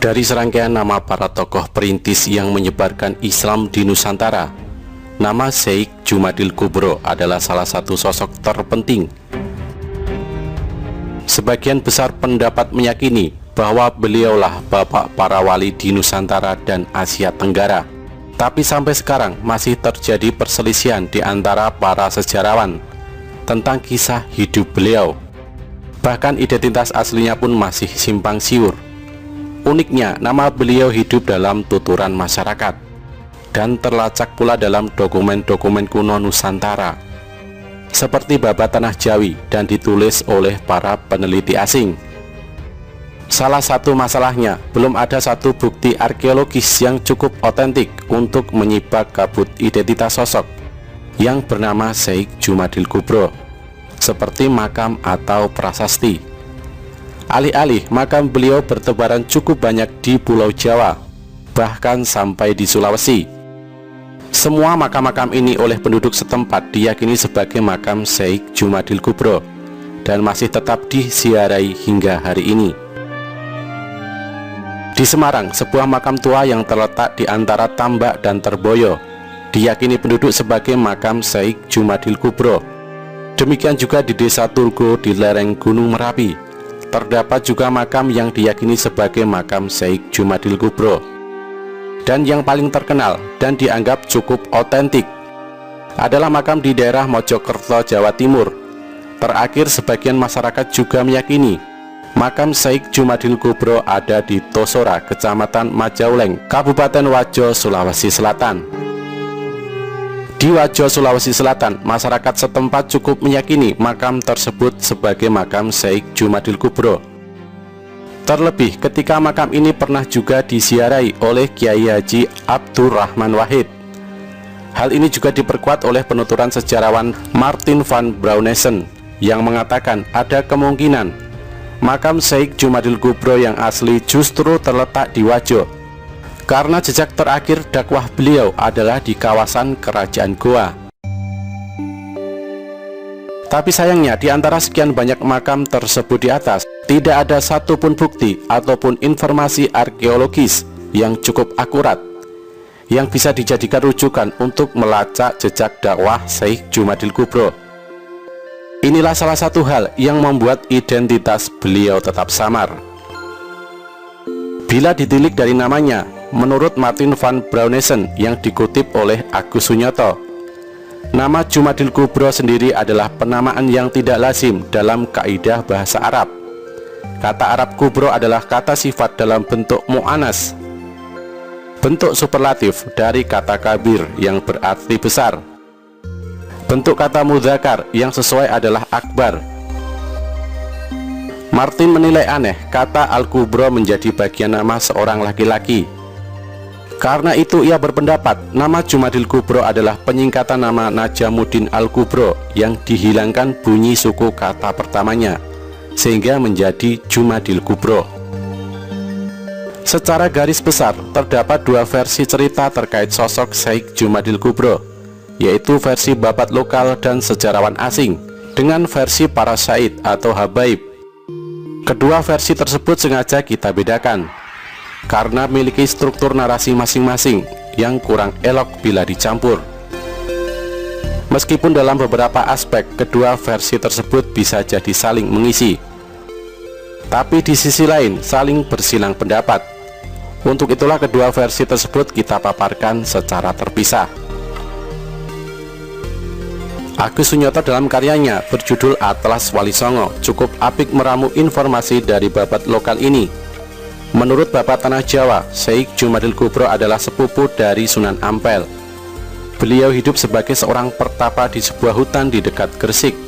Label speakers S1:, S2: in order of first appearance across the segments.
S1: Dari serangkaian nama para tokoh perintis yang menyebarkan Islam di Nusantara, nama Syekh Jumadil Kubro adalah salah satu sosok terpenting. Sebagian besar pendapat meyakini bahwa beliaulah bapak para wali di Nusantara dan Asia Tenggara. Tapi sampai sekarang masih terjadi perselisihan di antara para sejarawan tentang kisah hidup beliau. Bahkan identitas aslinya pun masih simpang siur. Uniknya, nama beliau hidup dalam tuturan masyarakat dan terlacak pula dalam dokumen-dokumen kuno Nusantara seperti Babat Tanah Jawi dan ditulis oleh para peneliti asing. Salah satu masalahnya, belum ada satu bukti arkeologis yang cukup otentik untuk menyibak kabut identitas sosok yang bernama Syekh Jumadil Kubro, seperti makam atau prasasti. Alih-alih, makam beliau bertebaran cukup banyak di Pulau Jawa, bahkan sampai di Sulawesi. Semua makam-makam ini oleh penduduk setempat diyakini sebagai makam Syekh Jumadil Kubro dan masih tetap disiarai hingga hari ini. Di Semarang, sebuah makam tua yang terletak di antara Tambak dan Terboyo diyakini penduduk sebagai makam Syekh Jumadil Kubro. Demikian juga di Desa Tulgo di lereng Gunung Merapi terdapat juga makam yang diyakini sebagai makam Syekh Jumadil Kubro. Dan yang paling terkenal dan dianggap cukup otentik adalah makam di daerah Mojokerto, Jawa Timur. Terakhir, sebagian masyarakat juga meyakini makam Syekh Jumadil Kubro ada di Tosora, Kecamatan Majauleng, Kabupaten Wajo, Sulawesi Selatan. Di Wajo, Sulawesi Selatan, masyarakat setempat cukup meyakini makam tersebut sebagai makam Syekh Jumadil Kubro. Terlebih ketika makam ini pernah juga disiarai oleh Kiai Haji Abdurrahman Wahid. Hal ini juga diperkuat oleh penuturan sejarawan Martin van Braunesen yang mengatakan ada kemungkinan makam Syekh Jumadil Kubro yang asli justru terletak di Wajo, karena jejak terakhir dakwah beliau adalah di kawasan Kerajaan Goa. Tapi sayangnya, di antara sekian banyak makam tersebut di atas, tidak ada satupun bukti ataupun informasi arkeologis yang cukup akurat yang bisa dijadikan rujukan untuk melacak jejak dakwah Syekh Jumadil Kubro. Inilah salah satu hal yang membuat identitas beliau tetap samar. Bila ditilik dari namanya, menurut Martin van Braunesen yang dikutip oleh Agus Sunyoto, nama Jumadil Kubro sendiri adalah penamaan yang tidak lazim dalam kaidah bahasa Arab. Kata Arab kubro adalah kata sifat dalam bentuk mu'anas, bentuk superlatif dari kata kabir yang berarti besar. Bentuk kata mudzakkar yang sesuai adalah akbar. Martin menilai aneh kata Al-Kubro menjadi bagian nama seorang laki-laki. Karena itu ia berpendapat nama Jumadil Kubro adalah penyingkatan nama Najamuddin Al-Kubro yang dihilangkan bunyi suku kata pertamanya, sehingga menjadi Jumadil Kubro. Secara garis besar, terdapat dua versi cerita terkait sosok Syekh Jumadil Kubro, yaitu versi babat lokal dan sejarawan asing, dengan versi para syaid atau habaib. Kedua versi tersebut sengaja kita bedakan karena memiliki struktur narasi masing-masing yang kurang elok bila dicampur. Meskipun dalam beberapa aspek kedua versi tersebut bisa jadi saling mengisi, tapi di sisi lain saling bersilang pendapat. Untuk itulah kedua versi tersebut kita paparkan secara terpisah. Agus Sunyoto dalam karyanya berjudul Atlas Wali Songo cukup apik meramu informasi dari babat lokal ini. Menurut Babat Tanah Jawa, Syekh Jumadil Kubro adalah sepupu dari Sunan Ampel. Beliau hidup sebagai seorang pertapa di sebuah hutan di dekat Gresik.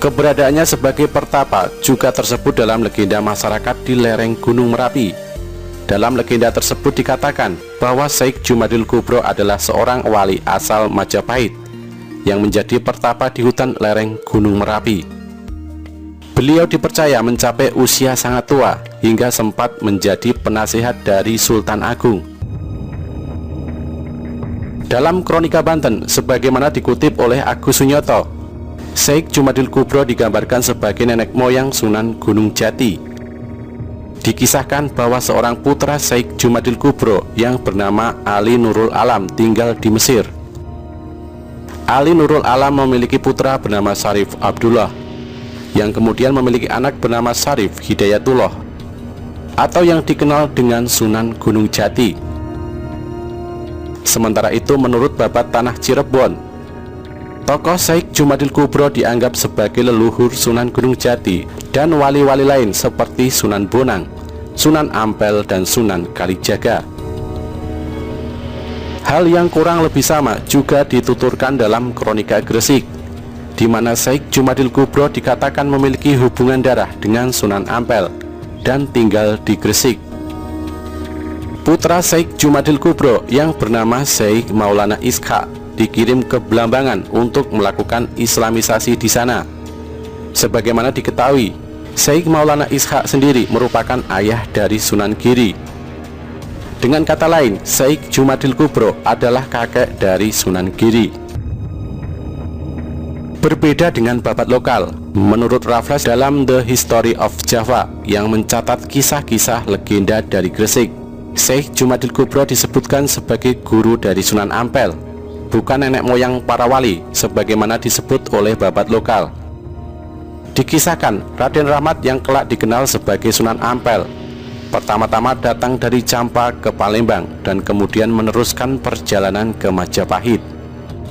S1: Keberadaannya sebagai pertapa juga tersebut dalam legenda masyarakat di lereng Gunung Merapi. Dalam legenda tersebut dikatakan bahwa Syekh Jumadil Kubro adalah seorang wali asal Majapahit yang menjadi pertapa di hutan lereng Gunung Merapi. Beliau dipercaya mencapai usia sangat tua hingga sempat menjadi penasihat dari Sultan Agung. Dalam Kronika Banten, sebagaimana dikutip oleh Agus Sunyoto, Syekh Jumadil Kubro digambarkan sebagai nenek moyang Sunan Gunung Jati. Dikisahkan bahwa seorang putra Syekh Jumadil Kubro yang bernama Ali Nurul Alam tinggal di Mesir. Ali Nurul Alam memiliki putra bernama Syarif Abdullah, yang kemudian memiliki anak bernama Syarif Hidayatullah, atau yang dikenal dengan Sunan Gunung Jati. Sementara itu, menurut Babat Tanah Cirebon, tokoh Syekh Jumadil Kubro dianggap sebagai leluhur Sunan Gunung Jati dan wali-wali lain seperti Sunan Bonang, Sunan Ampel, dan Sunan Kalijaga. Hal yang kurang lebih sama juga dituturkan dalam Kronika Gresik, di mana Syekh Jumadil Kubro dikatakan memiliki hubungan darah dengan Sunan Ampel dan tinggal di Gresik. Putra Syekh Jumadil Kubro yang bernama Syekh Maulana Ishaq dikirim ke Blambangan untuk melakukan islamisasi di sana. Sebagaimana diketahui, Syekh Maulana Ishaq sendiri merupakan ayah dari Sunan Giri. Dengan kata lain, Syekh Jumadil Kubro adalah kakek dari Sunan Giri. Berbeda dengan babat lokal, menurut Raffles dalam The History of Java yang mencatat kisah-kisah legenda dari Gresik, Syekh Jumadil Kubro disebutkan sebagai guru dari Sunan Ampel, bukan nenek moyang para wali sebagaimana disebut oleh babat lokal. Dikisahkan Raden Rahmat yang kelak dikenal sebagai Sunan Ampel pertama-tama datang dari Campa ke Palembang dan kemudian meneruskan perjalanan ke Majapahit.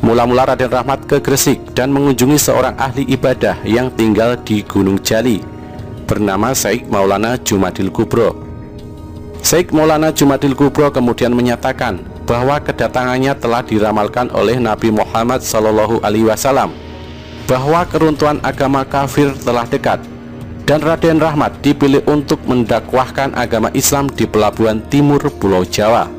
S1: Mula-mula Raden Rahmat ke Gresik dan mengunjungi seorang ahli ibadah yang tinggal di Gunung Jali bernama Syekh Maulana Jumadil Kubro. Syekh Maulana Jumadil Kubro kemudian menyatakan bahwa kedatangannya telah diramalkan oleh Nabi Muhammad SAW, bahwa keruntuhan agama kafir telah dekat, dan Raden Rahmat dipilih untuk mendakwahkan agama Islam di pelabuhan timur Pulau Jawa.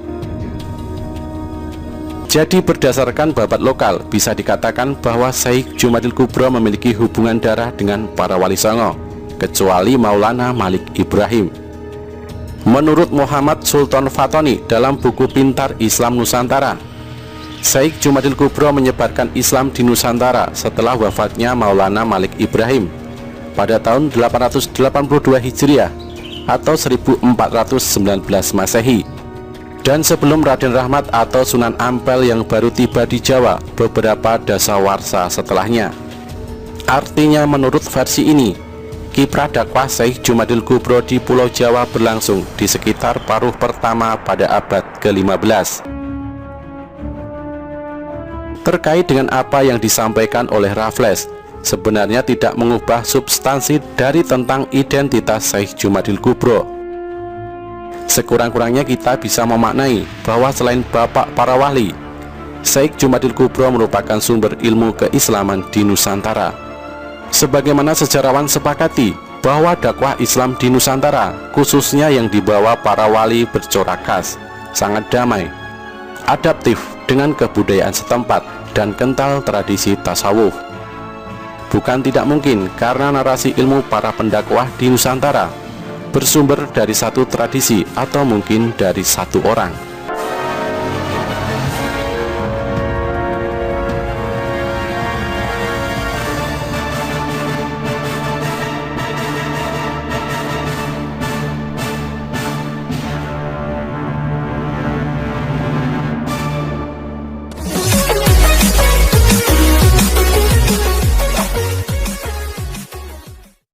S1: Jadi berdasarkan babat lokal, bisa dikatakan bahwa Syekh Jumadil Kubro memiliki hubungan darah dengan para wali songo, kecuali Maulana Malik Ibrahim. Menurut Muhammad Sultan Fatoni dalam buku Pintar Islam Nusantara, Syekh Jumadil Kubro menyebarkan Islam di Nusantara setelah wafatnya Maulana Malik Ibrahim pada tahun 882 Hijriah atau 1419 Masehi, dan sebelum Raden Rahmat atau Sunan Ampel yang baru tiba di Jawa beberapa dasawarsa setelahnya. Artinya menurut versi ini, kiprah dakwah Syekh Jumadil Kubro di Pulau Jawa berlangsung di sekitar paruh pertama pada abad ke-15. Terkait dengan apa yang disampaikan oleh Raffles, sebenarnya tidak mengubah substansi dari tentang identitas Syekh Jumadil Kubro. Sekurang-kurangnya kita bisa memaknai bahwa selain bapak para wali, Syekh Jumadil Kubro merupakan sumber ilmu keislaman di Nusantara. Sebagaimana sejarawan sepakati bahwa dakwah Islam di Nusantara, khususnya yang dibawa para wali, bercorak khas, sangat damai, adaptif dengan kebudayaan setempat, dan kental tradisi tasawuf. Bukan tidak mungkin karena narasi ilmu para pendakwah di Nusantara bersumber dari satu tradisi atau mungkin dari satu orang.